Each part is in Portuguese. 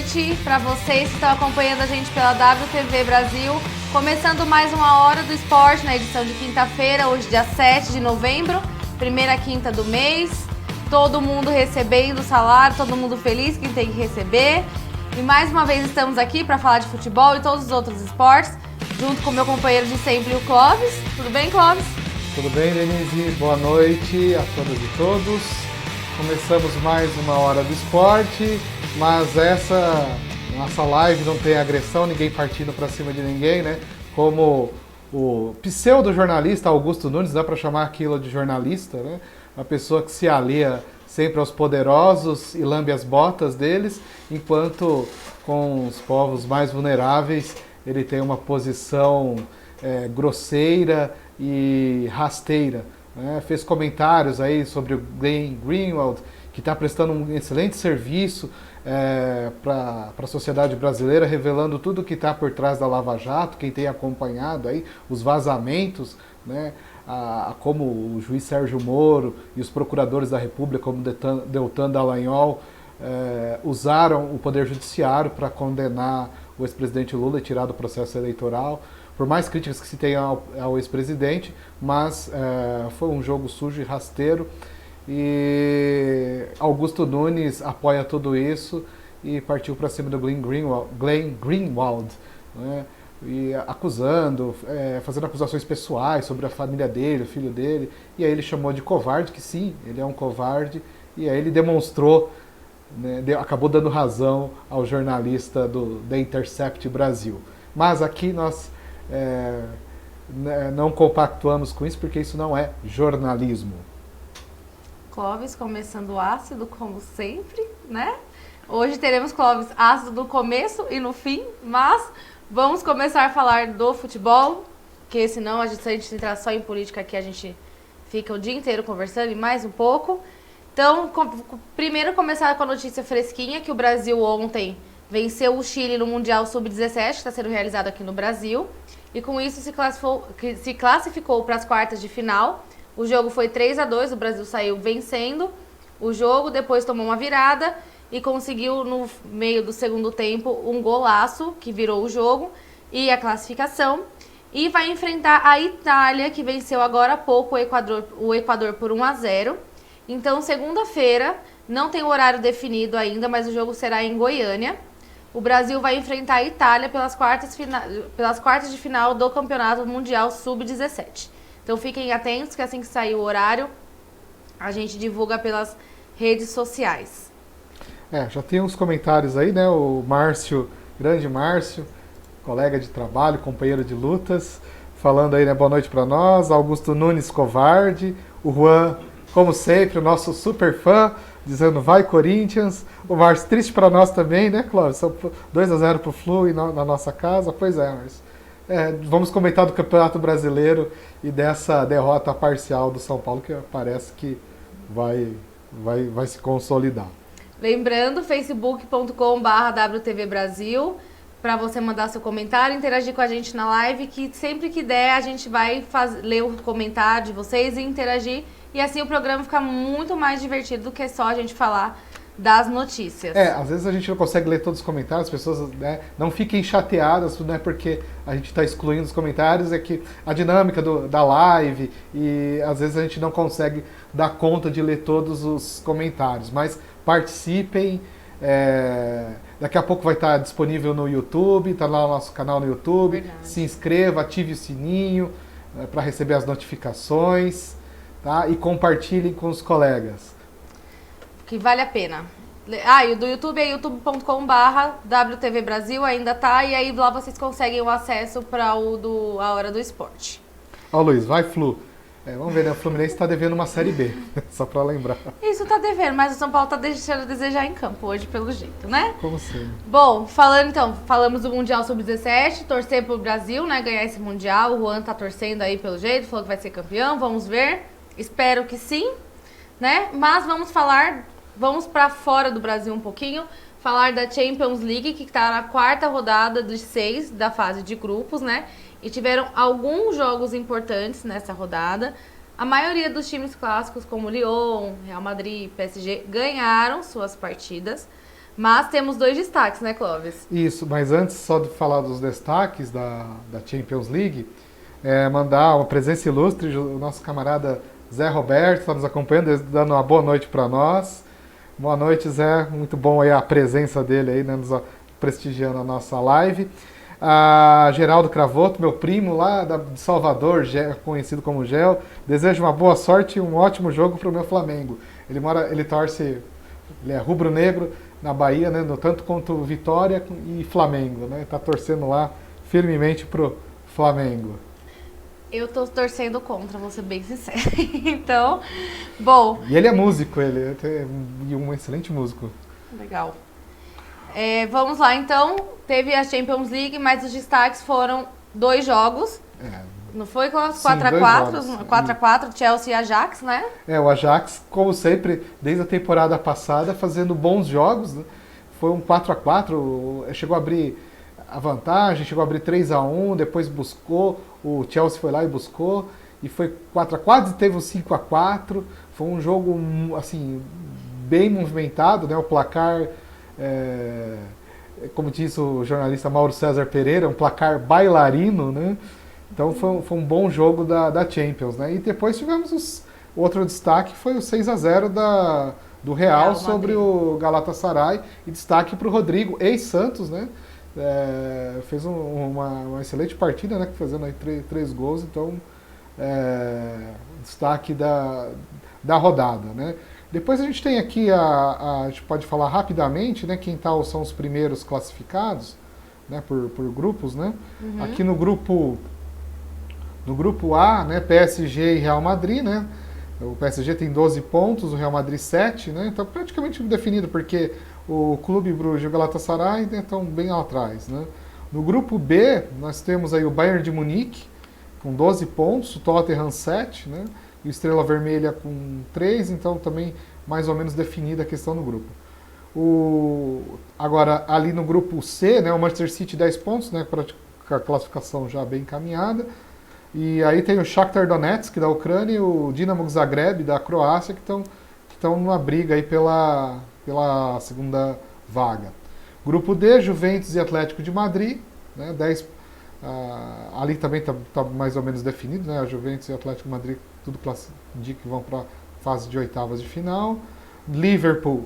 noite para vocês que estão acompanhando a gente pela WTV Brasil. Começando mais uma Hora do Esporte na edição de quinta-feira, hoje dia 7 de novembro, primeira quinta do mês. Todo mundo recebendo o salário, todo mundo feliz, quem tem que receber. E mais uma vez estamos aqui para falar de futebol e todos os outros esportes, junto com meu companheiro de sempre, o Clóvis. Tudo bem, Clóvis? Tudo bem, Denise? Boa noite a todas e todos. Começamos mais uma Hora do Esporte, mas essa nossa live não tem agressão, ninguém partindo para cima de ninguém, né? Como o pseudo-jornalista Augusto Nunes, dá para chamar aquilo de jornalista, né? Uma pessoa que se alia sempre aos poderosos e lambe as botas deles, enquanto com os povos mais vulneráveis ele tem uma posição grosseira e rasteira. Né? Fez comentários aí sobre o Glenn Greenwald, que está prestando um excelente serviço para a sociedade brasileira, revelando tudo o que está por trás da Lava Jato, quem tem acompanhado aí os vazamentos, né? Como o juiz Sérgio Moro e os procuradores da República, como Deltan Dallagnol, usaram o Poder Judiciário para condenar o ex-presidente Lula e tirar do processo eleitoral. Por mais críticas que se tenha ao ex-presidente, mas foi um jogo sujo e rasteiro. E Augusto Nunes apoia tudo isso e partiu para cima do Glenn Greenwald, né? E acusando, fazendo acusações pessoais sobre a família dele, o filho dele. E aí ele chamou de covarde, que sim, ele é um covarde. E aí ele demonstrou, né, acabou dando razão ao jornalista do The Intercept Brasil. Mas aqui nós não compactuamos com isso, porque isso não é jornalismo. Clóvis começando ácido, como sempre, né? Hoje teremos Clóvis ácido no começo e no fim, mas vamos começar a falar do futebol, porque senão a gente entrar só em política aqui, a gente fica o dia inteiro conversando e mais um pouco. Então, primeiro começar com a notícia fresquinha, que o Brasil ontem venceu o Chile no Mundial Sub-17, que está sendo realizado aqui no Brasil. E com isso se classificou para as quartas de final. O jogo foi 3-2, o Brasil saiu vencendo o jogo, depois tomou uma virada e conseguiu no meio do segundo tempo um golaço que virou o jogo e a classificação. E vai enfrentar a Itália, que venceu agora há pouco o Equador por 1-0. Então, segunda-feira, não tem o horário definido ainda, mas o jogo será em Goiânia. O Brasil vai enfrentar a Itália pelas quartas de final do Campeonato Mundial Sub-17. Então fiquem atentos que assim que sair o horário, a gente divulga pelas redes sociais. Já tem uns comentários aí, né? O Márcio, grande Márcio, colega de trabalho, companheiro de lutas, falando aí, né? Boa noite para nós. Augusto Nunes, covarde. O Juan, como sempre, o nosso super fã, dizendo vai Corinthians. O Márcio, triste para nós também, né, Cláudio? São 2-0 pro Flu e na nossa casa. Pois é, Márcio. Vamos comentar do Campeonato Brasileiro e dessa derrota parcial do São Paulo, que parece que vai se consolidar. Lembrando, facebook.com/WTV Brasil, para você mandar seu comentário, interagir com a gente na live, que sempre que der a gente vai ler o comentário de vocês e interagir. E assim o programa fica muito mais divertido do que só a gente falar das notícias. Às vezes a gente não consegue ler todos os comentários, as pessoas, né, não fiquem chateadas, não é porque a gente está excluindo os comentários, é que a dinâmica da live e às vezes a gente não consegue dar conta de ler todos os comentários, mas participem, daqui a pouco vai estar disponível no YouTube, está lá no nosso canal no YouTube. Verdade. Se inscreva, ative o sininho para receber as notificações, tá? E compartilhem com os colegas. Que vale a pena. E o do YouTube é youtube.com/WTV Brasil, ainda tá, e aí lá vocês conseguem o acesso para a Hora do Esporte. Ó, Luiz, vai Flu. Vamos ver, né? O Fluminense está devendo uma Série B, só para lembrar. Isso tá devendo, mas o São Paulo tá deixando a desejar em campo hoje, pelo jeito, né? Como sempre. Bom, falamos do Mundial Sub-17, torcer pro Brasil, né, ganhar esse Mundial. O Juan tá torcendo aí pelo jeito, falou que vai ser campeão, vamos ver. Espero que sim, né? Mas vamos para fora do Brasil um pouquinho, falar da Champions League, que está na quarta rodada dos 6 da fase de grupos, né? E tiveram alguns jogos importantes nessa rodada. A maioria dos times clássicos, como Lyon, Real Madrid, PSG, ganharam suas partidas. Mas temos 2 destaques, né, Clóvis? Isso, mas antes só de falar dos destaques da Champions League, mandar uma presença ilustre, o nosso camarada Zé Roberto está nos acompanhando, dando uma boa noite para nós. Boa noite, Zé, muito bom aí a presença dele aí, né, nos prestigiando a nossa live. A Geraldo Cravoto, meu primo lá de Salvador, conhecido como Gel, desejo uma boa sorte e um ótimo jogo para o meu Flamengo. Ele torce, ele é rubro-negro na Bahia, né, no tanto quanto Vitória e Flamengo, né? Tá torcendo lá firmemente pro Flamengo. Eu tô torcendo contra, vou ser bem sincera. Então, bom. E ele é músico, ele é um excelente músico. Legal. Vamos lá, então. Teve a Champions League, mas os destaques foram 2 jogos. Não foi com 4x4? 4x4, Chelsea e Ajax, né? O Ajax, como sempre, desde a temporada passada, fazendo bons jogos, né? Foi um 4x4, chegou a abrir a vantagem, chegou a abrir 3x1, depois buscou, o Chelsea foi lá e buscou, e foi 4x4 e teve um 5x4. Foi um jogo, assim, bem movimentado, né? O placar, como disse o jornalista Mauro César Pereira, um placar bailarino, né? Então foi um bom jogo da Champions, né? E depois tivemos outro destaque, foi o 6x0 do Real sobre o Galatasaray. E destaque para o Rodrigo, ex-Santos, né? Fez uma excelente partida, né? Fazendo aí 3 gols, então destaque da rodada, né? Depois a gente tem aqui, a gente pode falar rapidamente, né? Quem são os primeiros classificados, né? Por grupos, né? Uhum. Aqui no grupo A, né, PSG e Real Madrid, né? O PSG tem 12 pontos, o Real Madrid 7, né? Então praticamente definido, porque o Clube Bruges e o Galatasaray, né, estão bem lá atrás, né? No grupo B, nós temos aí o Bayern de Munique com 12 pontos, o Tottenham 7, né? E o Estrela Vermelha com 3, então também mais ou menos definida a questão do grupo. Agora, ali no grupo C, né, o Manchester City 10 pontos, né, com a classificação já bem encaminhada. E aí tem o Shakhtar Donetsk da Ucrânia e o Dinamo Zagreb da Croácia que estão numa briga aí pela segunda vaga. Grupo D, Juventus e Atlético de Madrid, né, 10, ali também está mais ou menos definido, né, a Juventus e o Atlético de Madrid tudo indica que vão para a fase de oitavas de final. Liverpool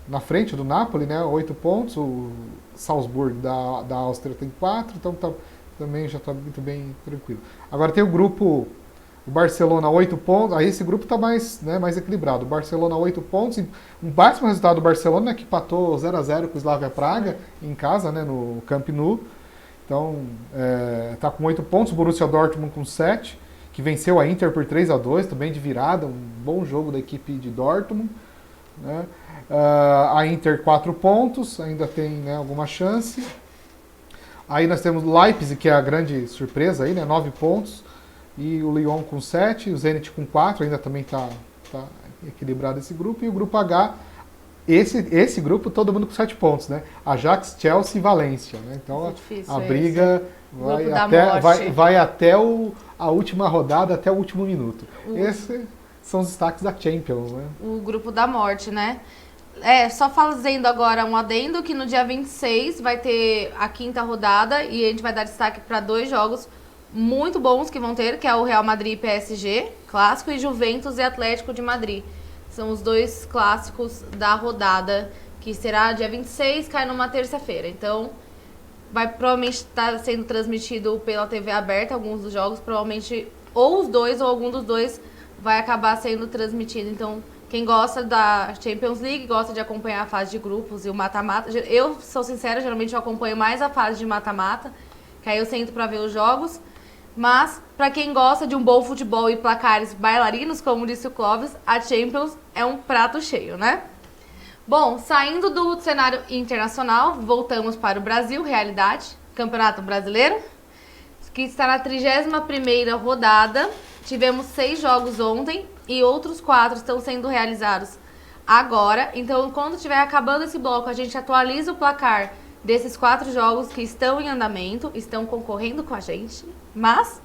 na frente do Napoli, né, 8 pontos, o Salzburg da Áustria tem 4, então também já está muito bem tranquilo. Agora tem o grupo, o Barcelona 8 pontos, aí esse grupo está mais equilibrado. O Barcelona 8 pontos, um péssimo resultado do Barcelona, né, que empatou 0x0 com o Slavia Praga em casa, né, no Camp Nou. Então está com 8 pontos, o Borussia Dortmund com 7, que venceu a Inter por 3x2, também de virada, um bom jogo da equipe de Dortmund, né. A Inter 4 pontos, ainda tem, né, alguma chance. Aí nós temos Leipzig, que é a grande surpresa aí, né? 9 pontos. E o Lyon com 7, o Zenit com 4, ainda também está equilibrado esse grupo. E o grupo H, esse grupo, todo mundo com 7 pontos, né? Ajax, Chelsea e Valência, né? Então a briga vai até a última rodada, até o último minuto. Esses são os destaques da Champions, né? O grupo da morte, né? Só fazendo agora um adendo que no dia 26 vai ter a 5ª rodada e a gente vai dar destaque para 2 jogos muito bons que vão ter, que é o Real Madrid e PSG, clássico, e Juventus e Atlético de Madrid. São os 2 clássicos da rodada, que será dia 26, cai numa terça-feira. Então, vai provavelmente estar sendo transmitido pela TV aberta, alguns dos jogos, provavelmente ou os 2 ou algum dos 2 vai acabar sendo transmitido. Então, quem gosta da Champions League, gosta de acompanhar a fase de grupos e o mata-mata. Eu sou sincera, geralmente eu acompanho mais a fase de mata-mata, que aí eu sento para ver os jogos. Mas, para quem gosta de um bom futebol e placares bailarinos, como disse o Clóvis, a Champions é um prato cheio, né? Bom, saindo do cenário internacional, voltamos para o Brasil, realidade, Campeonato Brasileiro, que está na 31ª rodada. Tivemos 6 jogos ontem e outros 4 estão sendo realizados agora. Então, quando estiver acabando esse bloco, a gente atualiza o placar desses 4 jogos que estão em andamento, estão concorrendo com a gente. Mas,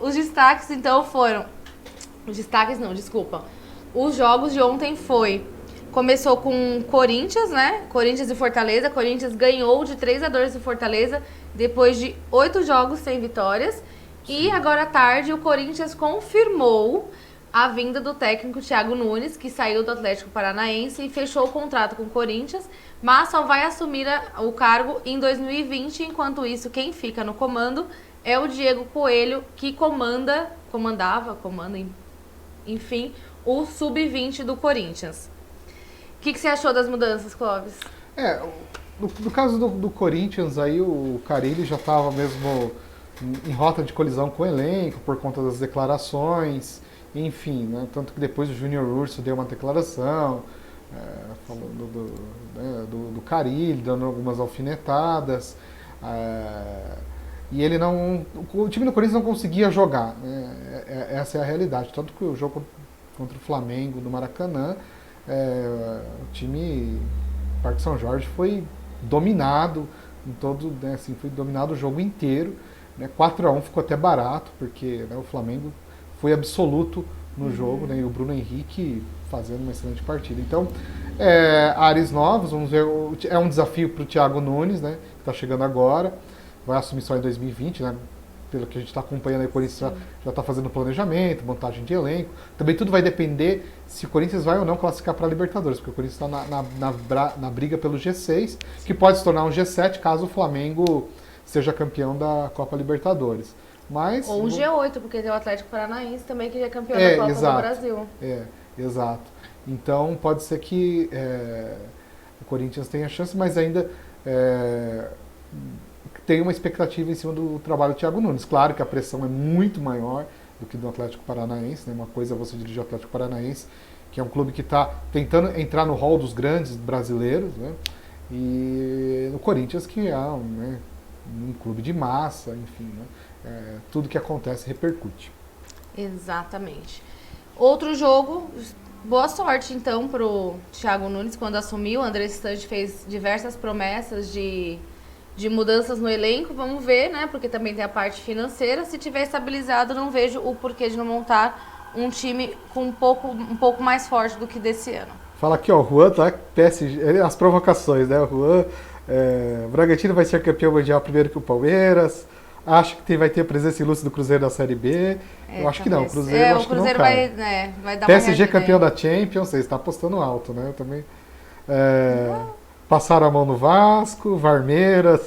os destaques, então, foram... Os destaques não, desculpa. Os jogos de ontem foi Começou com Corinthians, né? Corinthians e Fortaleza. Corinthians ganhou de 3-2 do Fortaleza depois de 8 jogos sem vitórias. E agora à tarde o Corinthians confirmou a vinda do técnico Thiago Nunes, que saiu do Atlético Paranaense e fechou o contrato com o Corinthians, mas só vai assumir o cargo em 2020. Enquanto isso, quem fica no comando é o Diego Coelho, que comanda, enfim, o sub-20 do Corinthians. O que você achou das mudanças, Clóvis? No caso do Corinthians, aí o Carille já estava mesmo em rota de colisão com o elenco, por conta das declarações, enfim, né? Tanto que depois o Júnior Urso deu uma declaração, falando do Carille, dando algumas alfinetadas, e ele o time do Corinthians não conseguia jogar, né? Essa é a realidade, tanto que o jogo contra o Flamengo no Maracanã, o time Parque São Jorge foi dominado em todo, né, assim, foi dominado o jogo inteiro, né? 4-1 ficou até barato, porque, né, o Flamengo foi absoluto no jogo, né, e o Bruno Henrique fazendo uma excelente partida. Então, ares novos, vamos ver, é um desafio para o Thiago Nunes, né, que está chegando agora, vai assumir só em 2020, né? Pelo que a gente está acompanhando aí, o Corinthians já está fazendo planejamento, montagem de elenco. Também tudo vai depender se o Corinthians vai ou não classificar para a Libertadores, porque o Corinthians está na briga pelo G6, que pode se tornar um G7 caso o Flamengo seja campeão da Copa Libertadores. Mas, ou um G8, porque tem o Atlético Paranaense também, que é campeão da Copa do Brasil. Exato. Então pode ser que o Corinthians tenha chance, mas ainda tem uma expectativa em cima do trabalho do Thiago Nunes. Claro que a pressão é muito maior do que do Atlético Paranaense, né? Uma coisa é você dirigir o Atlético Paranaense, que é um clube que está tentando entrar no hall dos grandes brasileiros, né? E o Corinthians, que é um clube de massa, enfim, né? Tudo que acontece repercute. Exatamente. Outro jogo, boa sorte então pro Thiago Nunes quando assumiu. O André Stade fez diversas promessas de mudanças no elenco, vamos ver, né? Porque também tem a parte financeira. Se tiver estabilizado, não vejo o porquê de não montar um time com um pouco mais forte do que desse ano. Fala aqui, ó, o Juan, tá? PSG, as provocações, né? O Juan, Bragantino vai ser campeão mundial primeiro que o Palmeiras. Acho que vai ter presença ilustre do Cruzeiro na Série B. Eu acho que não, o Cruzeiro acho que não cai. Vai dar PSG uma campeão da Champions, você está apostando alto, né? Eu também. Passaram a mão no Vasco, Varmeiras,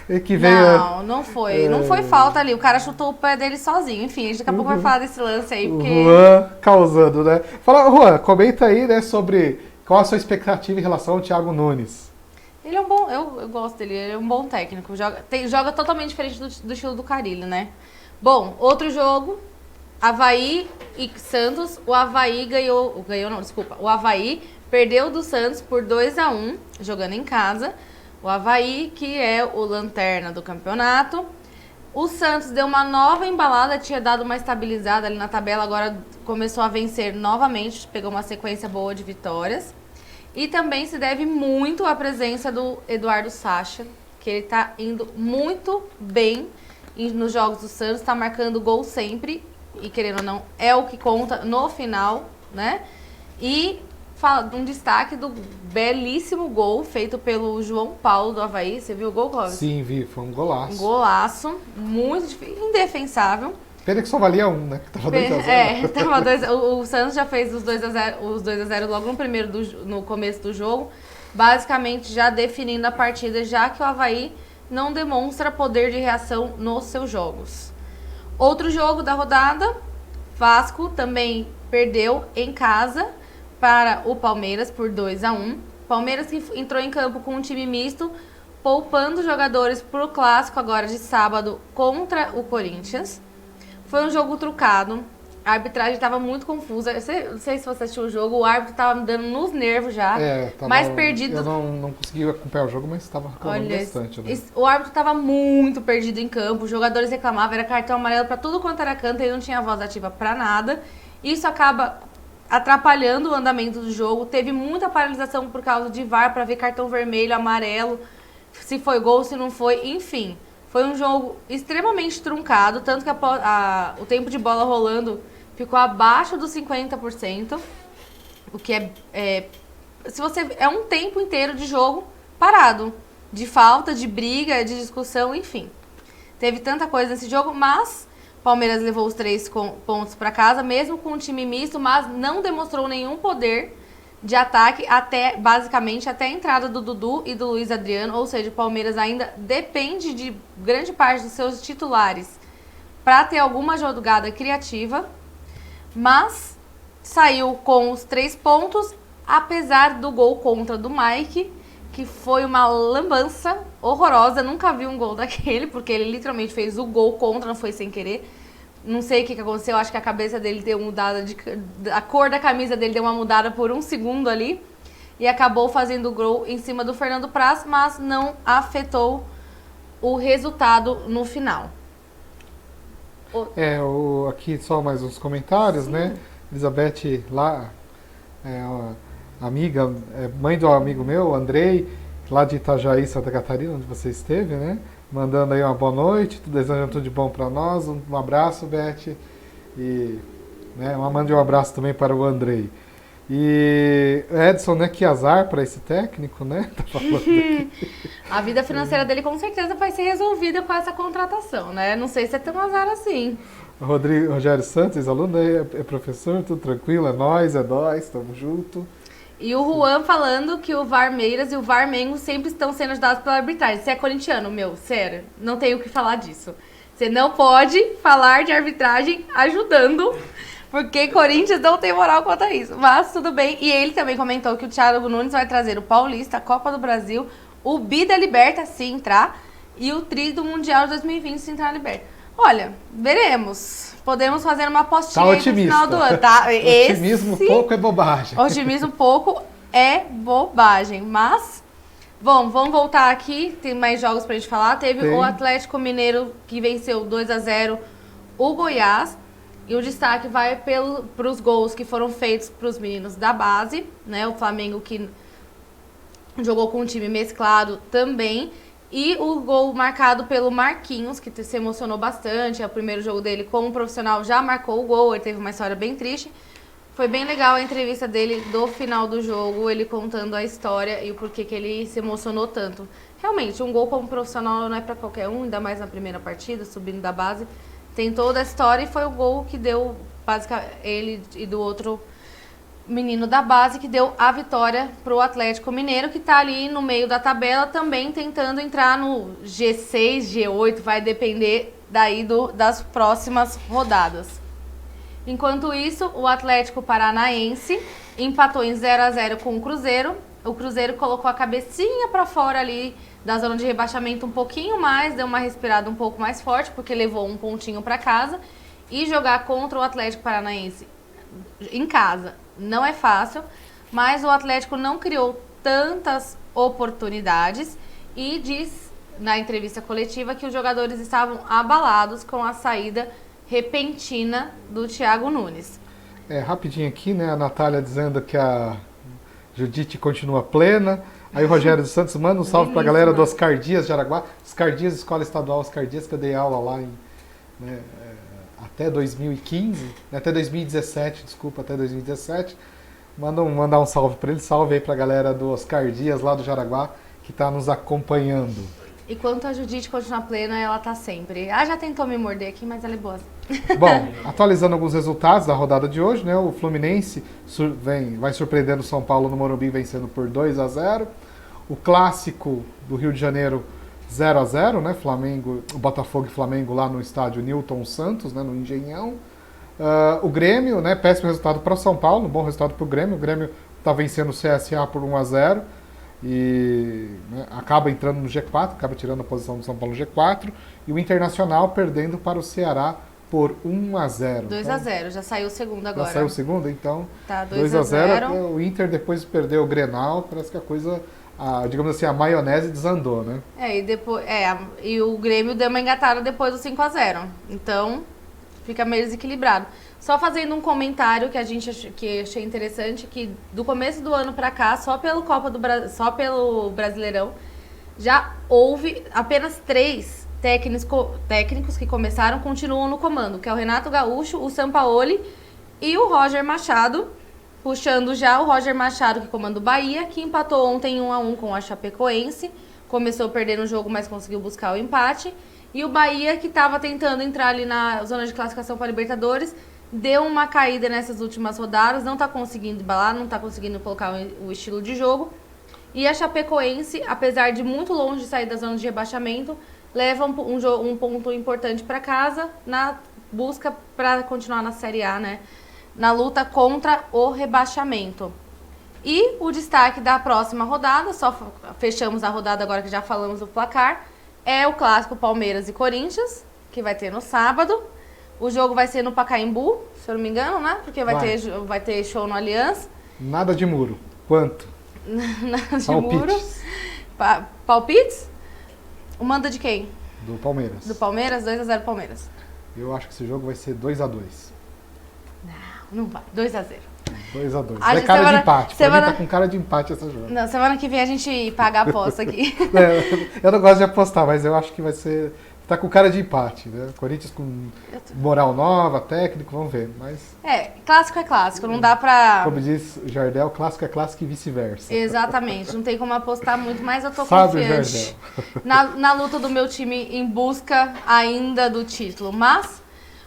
e que veio... Não foi. Não foi falta ali. O cara chutou o pé dele sozinho. Enfim, a gente daqui a pouco vai falar desse lance aí, porque... O Juan causando, né? Fala, Juan, comenta aí, né, sobre qual a sua expectativa em relação ao Thiago Nunes. Ele é um bom... Eu gosto dele, ele é um bom técnico. Joga totalmente diferente do estilo do Carille, né? Bom, outro jogo, Avaí e Santos. O Avaí o Avaí perdeu do Santos por 2-1, jogando em casa. O Avaí, que é o lanterna do campeonato. O Santos deu uma nova embalada, tinha dado uma estabilizada ali na tabela, agora começou a vencer novamente, pegou uma sequência boa de vitórias. E também se deve muito à presença do Eduardo Sacha, que ele tá indo muito bem nos jogos do Santos, tá marcando gol sempre, e querendo ou não, é o que conta no final, né? E um destaque do belíssimo gol feito pelo João Paulo do Avaí. Você viu o gol, Clóvis? Sim, vi. Foi um golaço. Um golaço. Muito difícil, indefensável. Pena que só valia um, né? Que tava 2-0. Tava o Santos já fez os 2-0 logo no começo do jogo. Basicamente já definindo a partida, já que o Avaí não demonstra poder de reação nos seus jogos. Outro jogo da rodada, Vasco também perdeu em casa para o Palmeiras por 2-1. Palmeiras que entrou em campo com um time misto, poupando jogadores para o clássico agora de sábado contra o Corinthians. Foi um jogo trucado, a arbitragem estava muito confusa. Não sei se você assistiu o jogo, o árbitro estava me dando nos nervos já, mais perdido. Eu não consegui acompanhar o jogo, mas estava reclamando bastante. Né? O árbitro estava muito perdido em campo, os jogadores reclamavam, era cartão amarelo para tudo quanto era canto, ele não tinha voz ativa para nada. Isso acaba atrapalhando o andamento do jogo. Teve muita paralisação por causa de VAR para ver cartão vermelho, amarelo, se foi gol, se não foi, enfim. Foi um jogo extremamente truncado, tanto que o tempo de bola rolando ficou abaixo dos 50%, o que é se você é um tempo inteiro de jogo parado, de falta, de briga, de discussão, enfim. Teve tanta coisa nesse jogo, mas Palmeiras levou os 3 pontos para casa, mesmo com um time misto, mas não demonstrou nenhum poder de ataque basicamente até a entrada do Dudu e do Luiz Adriano, ou seja, o Palmeiras ainda depende de grande parte dos seus titulares para ter alguma jogada criativa, mas saiu com os 3 pontos, apesar do gol contra do Mike, que foi uma lambança horrorosa. Nunca vi um gol daquele, porque ele literalmente fez o gol contra, não foi sem querer. Não sei o que aconteceu, acho que a cabeça dele deu mudada, a cor da camisa dele deu uma mudada por um segundo ali, e acabou fazendo o gol em cima do Fernando Praz, mas não afetou o resultado no final. Aqui só mais uns comentários, sim, né? Elizabeth lá, amiga, mãe do amigo meu, Andrei, lá de Itajaí, Santa Catarina, onde você esteve, né? Mandando aí uma boa noite, desejando tudo de bom para nós. Um abraço, Beth. E mande um abraço também para o Andrei. E Edson, né? Que azar para esse técnico, né? Tá falando aqui. A vida financeira dele com certeza vai ser resolvida com essa contratação, né? Não sei se é tão azar assim. Rogério Santos, aluno, é professor, tudo tranquilo, é nós, tamo junto. E o Juan falando que o VAR Meiras e o VAR Mengo sempre estão sendo ajudados pela arbitragem. Você é corintiano, sério, não tenho o que falar disso. Você não pode falar de arbitragem ajudando, porque Corinthians não tem moral quanto a isso. Mas tudo bem. E ele também comentou que o Thiago Nunes vai trazer o Paulista, a Copa do Brasil, o Bi da Liberta, se entrar, e o Tri do Mundial de 2020, se entrar na Liberta. Olha, veremos. Podemos fazer uma apostinha no final do ano, tá? Otimismo pouco é bobagem. Otimismo pouco é bobagem, mas... Bom, vamos voltar aqui, tem mais jogos pra gente falar. Teve o Atlético Mineiro, que venceu 2-0 o Goiás. E o destaque vai para os gols que foram feitos para os meninos da base, né? O Flamengo que jogou com um time mesclado também. E o gol marcado pelo Marquinhos, que se emocionou bastante. É o primeiro jogo dele como profissional, já marcou o gol. Ele teve uma história bem triste. Foi bem legal a entrevista dele do final do jogo, ele contando a história e o porquê que ele se emocionou tanto. Realmente, um gol como profissional não é para qualquer um, ainda mais na primeira partida, subindo da base. Tem toda a história e foi o gol que deu, basicamente, ele e do outro menino da base, que deu a vitória para o Atlético Mineiro, que está ali no meio da tabela, também tentando entrar no G6, G8, vai depender daí das próximas rodadas. Enquanto isso, o Atlético Paranaense empatou em 0-0 com o Cruzeiro. O Cruzeiro colocou a cabecinha para fora ali da zona de rebaixamento um pouquinho mais, deu uma respirada um pouco mais forte, porque levou um pontinho para casa. E jogar contra o Atlético Paranaense em casa não é fácil, mas o Atlético não criou tantas oportunidades e diz na entrevista coletiva que os jogadores estavam abalados com a saída repentina do Thiago Nunes. Rapidinho aqui, né? A Natália dizendo que a Judite continua plena. Aí o Rogério dos Santos manda um salve pra galera do Oscar Dias de Araguá. Oscar Dias, Escola Estadual Oscar Dias, que eu dei aula lá até 2015, até 2017, desculpa, até 2017. Mandar um salve para ele, salve aí pra galera do Oscar Dias lá do Jaraguá, que tá nos acompanhando. E quanto a Judite continuar plena, ela tá sempre. Já tentou me morder aqui, mas ela é boa. Bom, atualizando alguns resultados da rodada de hoje, né? O Fluminense vai surpreendendo o São Paulo no Morumbi, vencendo por 2-0. O clássico do Rio de Janeiro, 0-0, né? O Botafogo e Flamengo lá no estádio Newton Santos, né? No Engenhão. O Grêmio, né? Péssimo resultado para o São Paulo, bom resultado para o Grêmio. O Grêmio está vencendo o CSA por 1-0 e acaba entrando no G4, acaba tirando a posição do São Paulo no G4. E o Internacional perdendo para o Ceará por 1-0. 2-0, já saiu o segundo agora. Já saiu o segundo, então. Tá, 2-0. O Inter depois perdeu o Grenal, parece que a coisa, digamos assim, a maionese desandou, né? E o Grêmio deu uma engatada depois do 5-0. Então, fica meio desequilibrado. Só fazendo um comentário que achei interessante, que do começo do ano pra cá, só pelo Brasileirão, já houve apenas 3 técnicos que continuam no comando, que é o Renato Gaúcho, o Sampaoli e o Roger Machado, puxando já o Roger Machado, que comanda o Bahia, que empatou ontem 1-1 com a Chapecoense. Começou perdendo o jogo, mas conseguiu buscar o empate. E o Bahia, que estava tentando entrar ali na zona de classificação para Libertadores, deu uma caída nessas últimas rodadas, não está conseguindo embalar, não está conseguindo colocar o estilo de jogo. E a Chapecoense, apesar de muito longe de sair da zona de rebaixamento, leva um ponto importante para casa na busca para continuar na Série A, né? Na luta contra o rebaixamento. E o destaque da próxima rodada, só fechamos a rodada agora que já falamos do placar, é o clássico Palmeiras e Corinthians, que vai ter no sábado. O jogo vai ser no Pacaembu, se eu não me engano, né? Porque vai ter show no Aliança. Nada de muro. Quanto? Nada de Palpites. muro. Palpites? O manda de quem? Do Palmeiras. Do Palmeiras, 2-0 Palmeiras. Eu acho que esse jogo vai ser 2-2. Não vai. 2-0. 2-2. É cara de empate. Pra mim tá com cara de empate essa jogo. Não, semana que vem a gente paga a aposta aqui. Eu não gosto de apostar, mas eu acho que vai ser... Tá com cara de empate, né? Corinthians com moral nova, técnico, vamos ver. Mas... clássico é clássico, não dá pra... Como diz o Jardel, clássico é clássico e vice-versa. Exatamente, não tem como apostar muito, mas eu tô Sabe, confiante Jardel. na luta do meu time em busca ainda do título. Mas,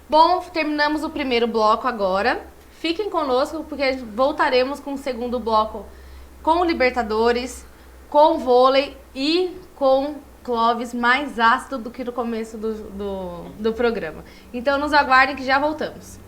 bom, terminamos o primeiro bloco agora. Fiquem conosco, porque voltaremos com o segundo bloco com o Libertadores, com o vôlei e com Clóvis mais ácido do que no começo do programa. Então nos aguardem que já voltamos.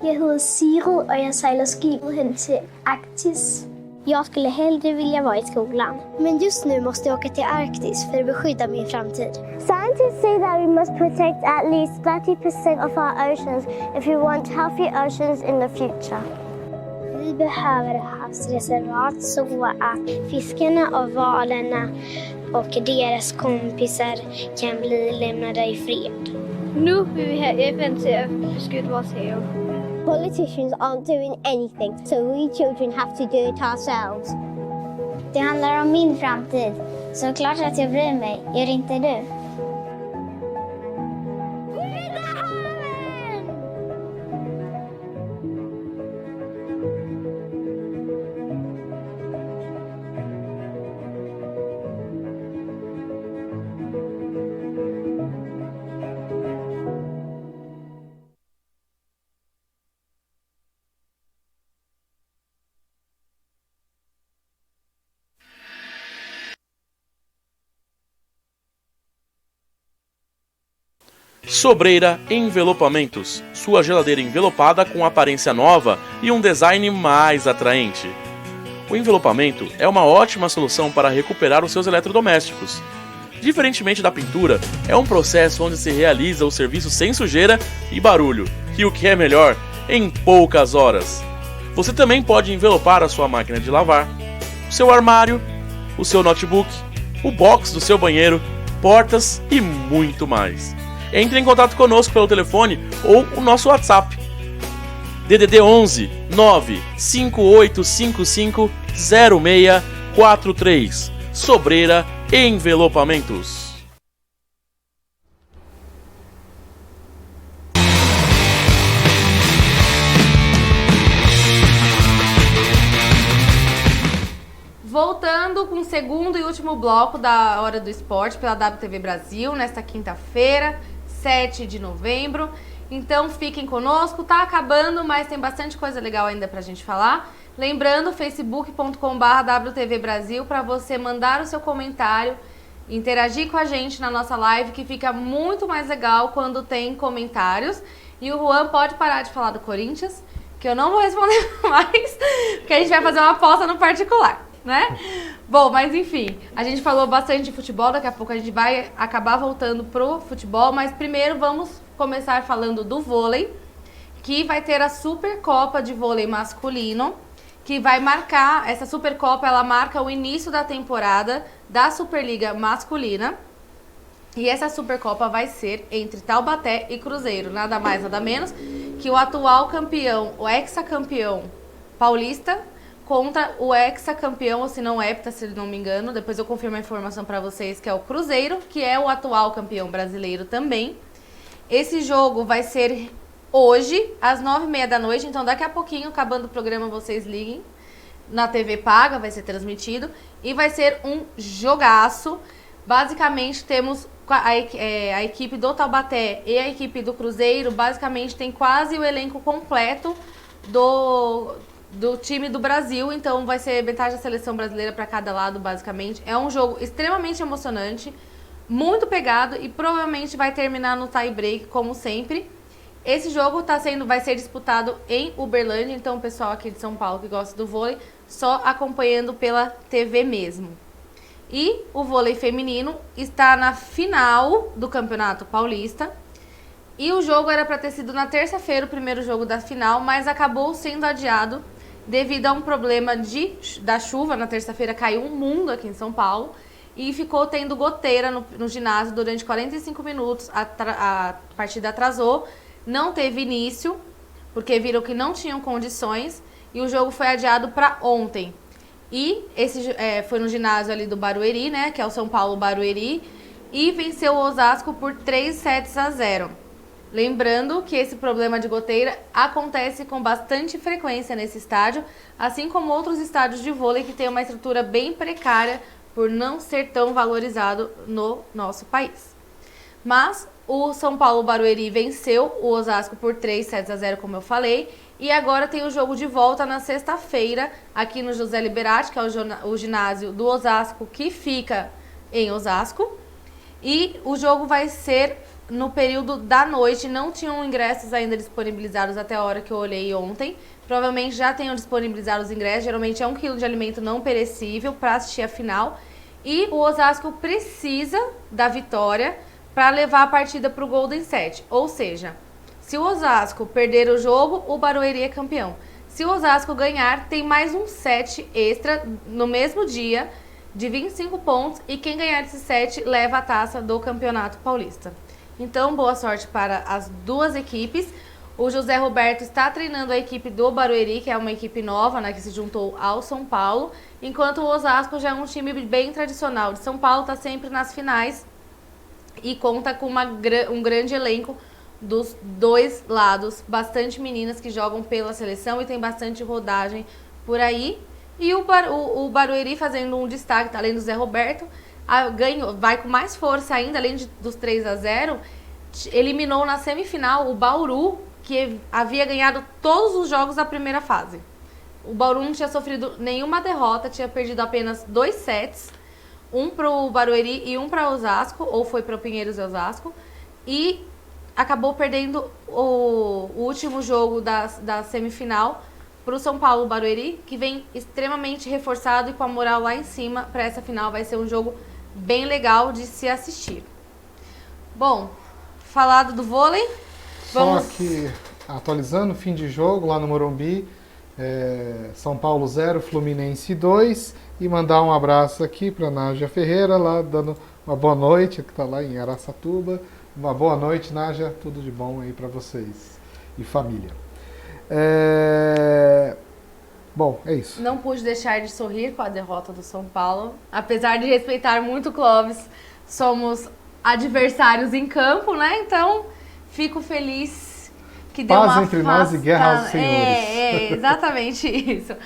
Jag heter Siro och jag sejlar skidor till Arktis. Jag skulle hellre vilja vara i skolan. Men just nu måste jag åka till Arktis för att beskydda min framtid. Scientists say that we must protect at least 30% of our oceans if we want healthy oceans in the future. Vi behöver havsreservat så att fiskarna och valarna och deras kompisar kan bli lämnade i fred. Nu vill vi ha FN till att beskydda vårt hav. Politicians aren't doing anything, so we children have to do it ourselves. Det handlar om min framtid, så klart att jag bryr mig. Gör inte du? Sobreira Envelopamentos, sua geladeira envelopada com aparência nova e um design mais atraente. O envelopamento é uma ótima solução para recuperar os seus eletrodomésticos. Diferentemente da pintura, é um processo onde se realiza o serviço sem sujeira e barulho, e o que é melhor, em poucas horas. Você também pode envelopar a sua máquina de lavar, o seu armário, o seu notebook, o box do seu banheiro, portas e muito mais. Entre em contato conosco pelo telefone ou o nosso WhatsApp. DDD 11 95855 0643. Sobreira Envelopamentos. Voltando com o segundo e último bloco da Hora do Esporte pela WTV Brasil, nesta quinta-feira, 7 de novembro. Então fiquem conosco, tá acabando, mas tem bastante coisa legal ainda pra gente falar. Lembrando, facebook.com/WTV Brasil para você mandar o seu comentário, interagir com a gente na nossa live, que fica muito mais legal quando tem comentários. E o Juan pode parar de falar do Corinthians, que eu não vou responder mais, porque a gente vai fazer uma aposta no particular, né? Bom, mas enfim, a gente falou bastante de futebol, daqui a pouco a gente vai acabar voltando pro futebol, mas primeiro vamos começar falando do vôlei, que vai ter a Supercopa de Vôlei Masculino, que vai marcar, essa Supercopa, ela marca o início da temporada da Superliga Masculina, e essa Supercopa vai ser entre Taubaté e Cruzeiro, nada mais, nada menos que o atual campeão, o ex-campeão paulista, contra o hexacampeão, ou se não hepta, se não me engano. Depois eu confirmo a informação para vocês, que é o Cruzeiro, que é o atual campeão brasileiro também. Esse jogo vai ser hoje, às 9h30 da noite. Então, daqui a pouquinho, acabando o programa, vocês liguem. Na TV paga, vai ser transmitido. E vai ser um jogaço. Basicamente, temos a equipe do Taubaté e a equipe do Cruzeiro. Basicamente, tem quase o elenco completo do time do Brasil. Então, vai ser metade da seleção brasileira para cada lado, basicamente. É um jogo extremamente emocionante, muito pegado e provavelmente vai terminar no tie-break, como sempre. Esse jogo vai ser disputado em Uberlândia, então o pessoal aqui de São Paulo que gosta do vôlei, só acompanhando pela TV mesmo. E o vôlei feminino está na final do Campeonato Paulista. E o jogo era para ter sido na terça-feira, o primeiro jogo da final, mas acabou sendo adiado devido a um problema da chuva. Na terça-feira caiu um mundo aqui em São Paulo e ficou tendo goteira no ginásio durante 45 minutos. A partida atrasou. Não teve início, porque viram que não tinham condições, e o jogo foi adiado para ontem. E esse foi no ginásio ali do Barueri, né, que é o São Paulo Barueri, e venceu o Osasco por 3-0. Lembrando que esse problema de goteira acontece com bastante frequência nesse estádio, assim como outros estádios de vôlei que têm uma estrutura bem precária por não ser tão valorizado no nosso país. Mas o São Paulo Barueri venceu o Osasco por 3-0, como eu falei. E agora tem o jogo de volta na sexta-feira, aqui no José Liberati, que é o ginásio do Osasco, que fica em Osasco. E o jogo vai ser no período da noite. Não tinham ingressos ainda disponibilizados até a hora que eu olhei ontem. Provavelmente já tenham disponibilizado os ingressos. Geralmente é 1 quilo de alimento não perecível para assistir a final. E o Osasco precisa da vitória para levar a partida para o Golden Set. Ou seja, se o Osasco perder o jogo, o Barueri é campeão. Se o Osasco ganhar, tem mais um set extra no mesmo dia, de 25 pontos, e quem ganhar esse set leva a taça do Campeonato Paulista. Então, boa sorte para as duas equipes. O José Roberto está treinando a equipe do Barueri, que é uma equipe nova, né, que se juntou ao São Paulo, enquanto o Osasco já é um time bem tradicional de São Paulo, está sempre nas finais, e conta com um grande elenco dos dois lados, bastante meninas que jogam pela seleção e tem bastante rodagem por aí. E o Barueri fazendo um destaque, além do Zé Roberto, vai com mais força ainda, além dos 3-0, eliminou na semifinal o Bauru, que havia ganhado todos os jogos da primeira fase. O Bauru não tinha sofrido nenhuma derrota, tinha perdido apenas 2 sets, um para o Barueri e um para Osasco, ou foi para o Pinheiros e Osasco, e acabou perdendo o último jogo da semifinal para o São Paulo Barueri, que vem extremamente reforçado e com a moral lá em cima para essa final. Vai ser um jogo bem legal de se assistir. Bom, falado do vôlei, vamos... Só que, atualizando, fim de jogo lá no Morumbi, São Paulo 0, Fluminense 2, e mandar um abraço aqui para a Nádia Ferreira, lá dando uma boa noite, que está lá em Araçatuba. Uma boa noite, Nádia, tudo de bom aí para vocês e família. Bom, é isso. Não pude deixar de sorrir com a derrota do São Paulo, apesar de respeitar muito o Clóvis, somos adversários em campo, né? Então, fico feliz que deu paz uma entre nós e guerra aos senhores. Exatamente isso.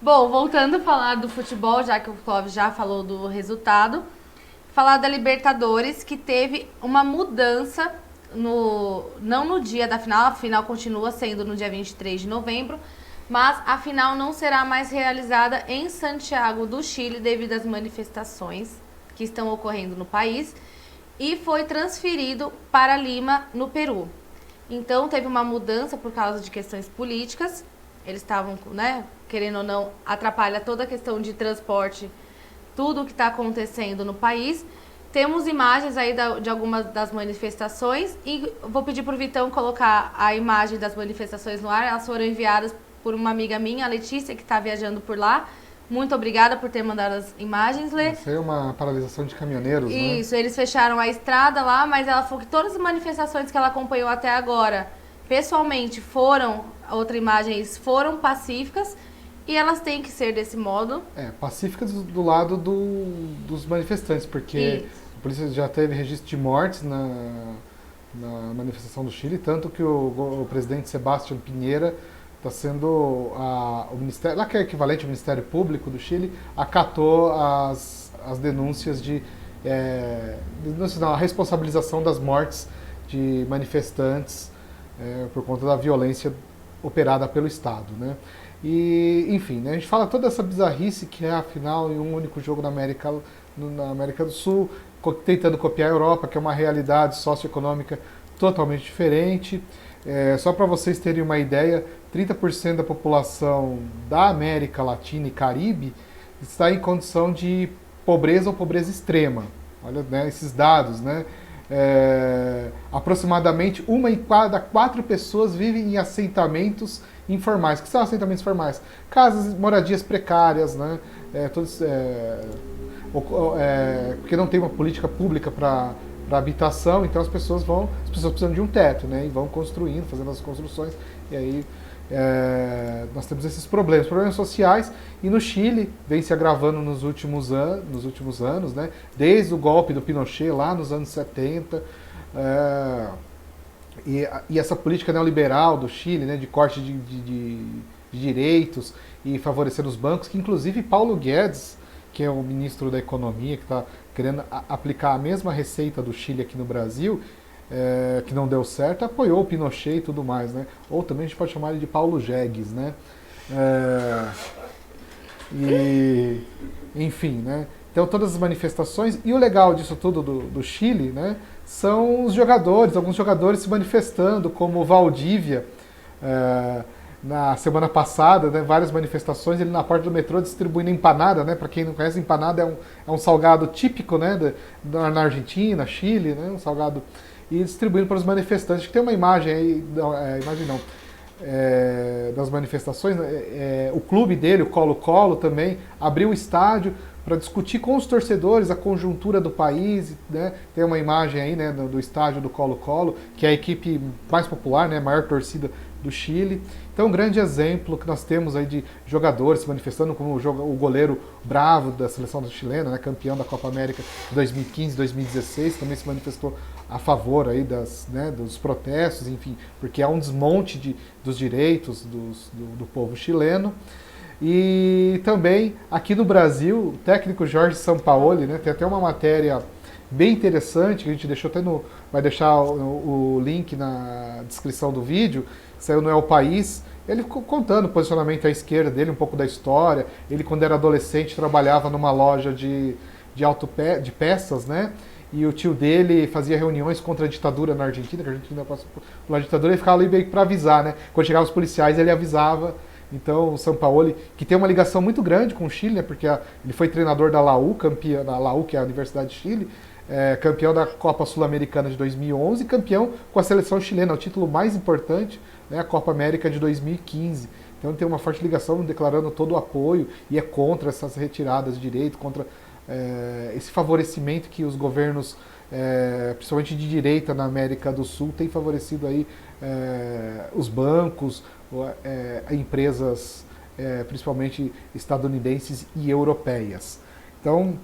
Bom, voltando a falar do futebol, já que o Clóvis já falou do resultado, falar da Libertadores, que teve uma mudança, não no dia da final, a final continua sendo no dia 23 de novembro, mas a final não será mais realizada em Santiago do Chile devido às manifestações que estão ocorrendo no país, e foi transferido para Lima, no Peru. Então teve uma mudança por causa de questões políticas. Eles estavam, né, querendo ou não, atrapalha toda a questão de transporte, tudo o que está acontecendo no país. Temos imagens aí de algumas das manifestações e vou pedir para o Vitão colocar a imagem das manifestações no ar. Elas foram enviadas por uma amiga minha, a Letícia, que está viajando por lá. Muito obrigada por ter mandado as imagens, Lê. Isso é uma paralisação de caminhoneiros, né? Isso, eles fecharam a estrada lá, mas ela falou que todas as manifestações que ela acompanhou até agora, pessoalmente, foram pacíficas. e elas têm que ser desse modo. Pacíficas do lado dos manifestantes, porque Isso. a polícia já teve registro de mortes na manifestação do Chile, tanto que o presidente Sebastián Piñera está sendo o Ministério, lá que é equivalente ao Ministério Público do Chile, acatou as denúncias a responsabilização das mortes de manifestantes por conta da violência operada pelo Estado, né? E, enfim, né, a gente fala toda essa bizarrice que é, afinal, em um único jogo na América do Sul, tentando copiar a Europa, que é uma realidade socioeconômica totalmente diferente. Só para vocês terem uma ideia, 30% da população da América Latina e Caribe está em condição de pobreza ou pobreza extrema. Olha, né, esses dados, né? Aproximadamente 1 em cada 4 pessoas vivem em assentamentos informais. O que são assentamentos informais? Casas, moradias precárias, né? Porque não tem uma política pública para habitação, então as pessoas precisam de um teto, né? E vão construindo, fazendo as construções, e aí nós temos esses problemas sociais, e no Chile vem se agravando nos últimos anos, né? Desde o golpe do Pinochet lá nos anos 70, e essa política neoliberal do Chile, né, de corte de direitos e favorecer os bancos, que inclusive Paulo Guedes, que é o ministro da Economia, que está querendo aplicar a mesma receita do Chile aqui no Brasil, que não deu certo, apoiou o Pinochet e tudo mais, né? Ou também a gente pode chamar ele de Paulo Jegues, né? Enfim, né? Então todas as manifestações, e o legal disso tudo do Chile, né, são os jogadores, alguns jogadores se manifestando, como o Valdívia, na semana passada, né, várias manifestações, ele na porta do metrô distribuindo empanada, né? Para quem não conhece, empanada é um salgado típico, né, na Argentina, Chile, né, um salgado, e distribuindo para os manifestantes. Que tem uma imagem aí, das manifestações, o clube dele, o Colo-Colo, também abriu o estádio para discutir com os torcedores a conjuntura do país, né? Tem uma imagem aí, né, do estádio do Colo-Colo, que é a equipe mais popular, né, a maior torcida do Chile. Então, um grande exemplo que nós temos aí de jogadores se manifestando, como o goleiro Bravo da seleção chilena, né, campeão da Copa América de 2015, 2016, também se manifestou a favor aí dos protestos, enfim, porque há um desmonte dos direitos do povo chileno. E também aqui no Brasil, o técnico Jorge Sampaoli, né, tem até uma matéria bem interessante, que a gente deixou vai deixar o link na descrição do vídeo, saiu no El País, ele contando o posicionamento à esquerda dele, um pouco da história. Ele, quando era adolescente, trabalhava numa loja de peças, né? E o tio dele fazia reuniões contra a ditadura na Argentina, que a Argentina passou pela ditadura, ele ficava ali meio para avisar, né? Quando chegavam os policiais, ele avisava. Então, o Sampaoli, que tem uma ligação muito grande com o Chile, né? Porque ele foi treinador da LAU, campeão da LAU, que é a Universidade de Chile, campeão da Copa Sul-Americana de 2011, campeão com a seleção chilena, o título mais importante, né, a Copa América de 2015. Então ele tem uma forte ligação, declarando todo o apoio, e é contra essas retiradas de direito, contra esse favorecimento que os governos, principalmente de direita na América do Sul, têm favorecido aí os bancos, empresas principalmente estadunidenses e europeias. Então,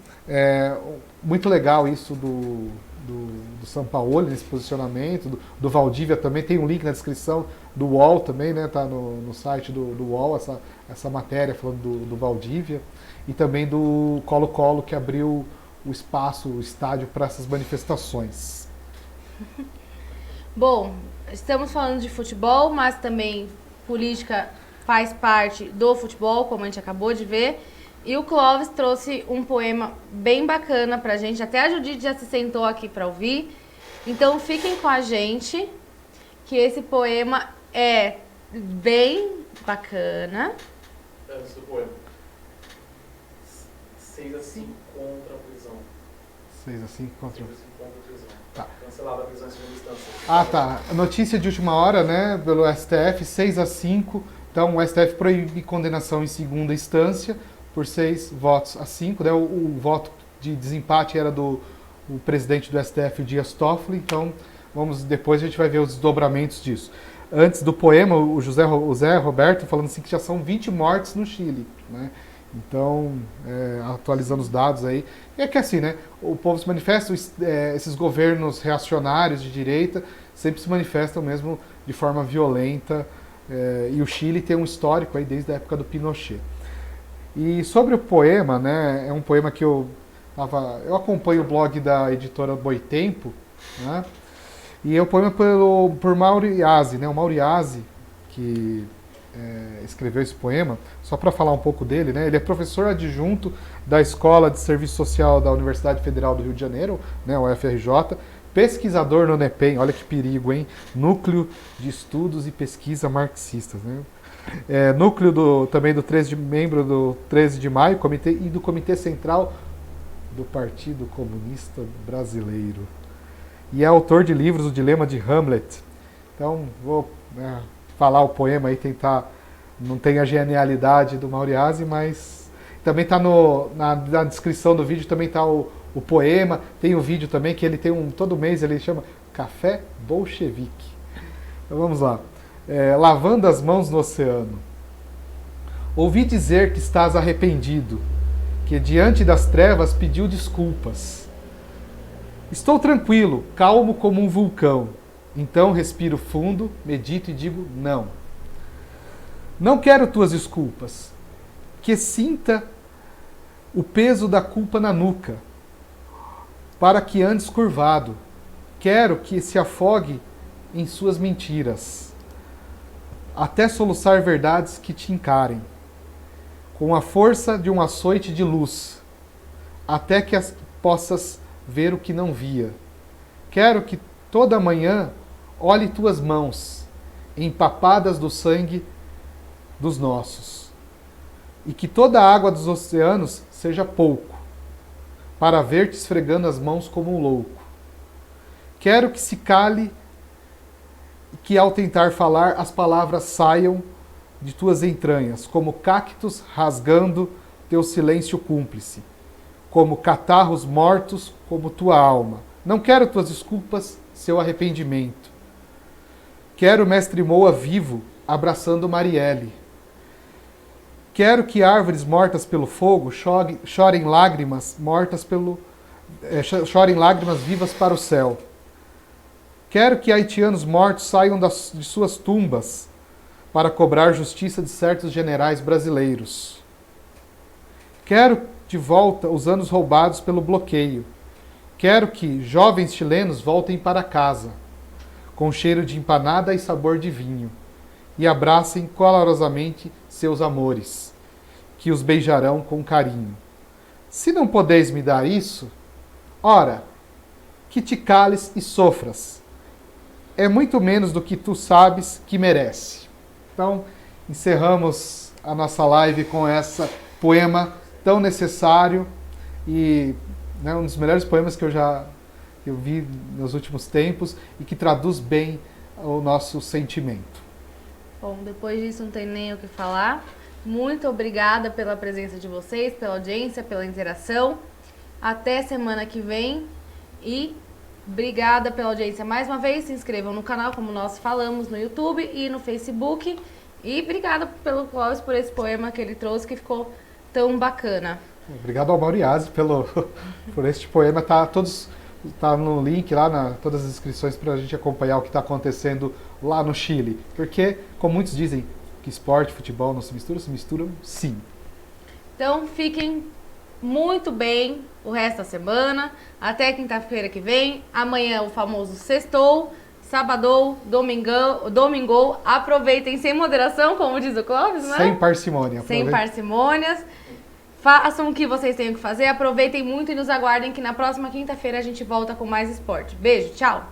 muito legal isso do Sampaoli, nesse posicionamento, do Valdívia também. Tem um link na descrição do UOL também, né? Tá no site do UOL, essa matéria falando do Valdívia. E também do Colo-Colo, que abriu o espaço, o estádio para essas manifestações. Bom, estamos falando de futebol, mas também política faz parte do futebol, como a gente acabou de ver. E o Clóvis trouxe um poema bem bacana pra gente. Até a Judite já se sentou aqui pra ouvir. Então fiquem com a gente, que esse poema é bem bacana. Esse poema. 6-5 contra a prisão. 6-5 contra a prisão. Tá. Cancelada a prisão em segunda instância. Ah, tá. Notícia de última hora, né, pelo STF, 6-5. Então o STF proíbe condenação em segunda instância por 6-5, né? O voto de desempate era o presidente do STF, o Dias Toffoli. Então, depois a gente vai ver os desdobramentos disso. antes do poema, o Zé Roberto falando assim que já são 20 mortes no Chile, né? Então, atualizando os dados aí. E é que assim, né? O povo se manifesta, esses governos reacionários de direita sempre se manifestam mesmo de forma violenta. E o Chile tem um histórico aí desde a época do Pinochet. E sobre o poema, né? É um poema que eu acompanho o blog da editora Boitempo, né? E é o poema por Mauriase, né? O Mauriase, que escreveu esse poema, só para falar um pouco dele, né? Ele é professor adjunto da Escola de Serviço Social da Universidade Federal do Rio de Janeiro, né? O UFRJ, pesquisador no NEPEM, olha que perigo, hein? Núcleo de Estudos e Pesquisa Marxistas, né? Núcleo também membro do 13 de Maio, e do Comitê Central do Partido Comunista Brasileiro. E é autor de livros O Dilema de Hamlet. Então, vou falar o poema aí, tentar... Não tem a genialidade do Mauriase, mas também está na descrição do vídeo, também está o poema. Tem o vídeo também, que ele tem todo mês ele chama Café Bolchevique. Então vamos lá. Lavando as mãos no oceano. Ouvi dizer que estás arrependido, que diante das trevas pediu desculpas. Estou tranquilo, calmo como um vulcão. Então respiro fundo, medito e digo não. Não quero tuas desculpas. Que sinta o peso da culpa na nuca, para que andes curvado. Quero que se afogue em suas mentiras, até soluçar verdades que te encarem, com a força de um açoite de luz, até que possas ver o que não via. Quero que toda manhã olhe tuas mãos, empapadas do sangue dos nossos, e que toda a água dos oceanos seja pouco, para ver-te esfregando as mãos como um louco. Quero que se cale, que ao tentar falar as palavras saiam de tuas entranhas, como cactos rasgando teu silêncio cúmplice, como catarros mortos, como tua alma. Não quero tuas desculpas, seu arrependimento. Quero o mestre Moa vivo, abraçando Marielle. Quero que árvores mortas pelo fogo chorem lágrimas vivas para o céu. Quero que haitianos mortos saiam de suas tumbas para cobrar justiça de certos generais brasileiros. Quero de volta os anos roubados pelo bloqueio. Quero que jovens chilenos voltem para casa, com cheiro de empanada e sabor de vinho, e abracem calorosamente seus amores, que os beijarão com carinho. Se não podeis me dar isso, ora, que te cales e sofras. É muito menos do que tu sabes que merece. Então, encerramos a nossa live com esse poema tão necessário e um dos melhores poemas que eu vi nos últimos tempos e que traduz bem o nosso sentimento. Bom, depois disso não tem nem o que falar. Muito obrigada pela presença de vocês, pela audiência, pela interação. Até semana que vem e obrigada pela audiência mais uma vez. Se inscrevam no canal, como nós falamos, no YouTube e no Facebook. E obrigada pelo Clóvis, por esse poema que ele trouxe, que ficou tão bacana. Obrigado ao Mauriase por este poema. Tá no link lá, todas as inscrições para a gente acompanhar o que está acontecendo lá no Chile. Porque, como muitos dizem, que esporte e futebol não se misturam sim. Então fiquem muito bem o resto da semana. Até quinta-feira que vem. Amanhã o famoso sextou, sabadou, domingou. Aproveitem sem moderação, como diz o Clóvis, né? Sem parcimônia. Sem parcimônias. Façam o que vocês tenham que fazer. Aproveitem muito e nos aguardem que na próxima quinta-feira a gente volta com mais esporte. Beijo, tchau!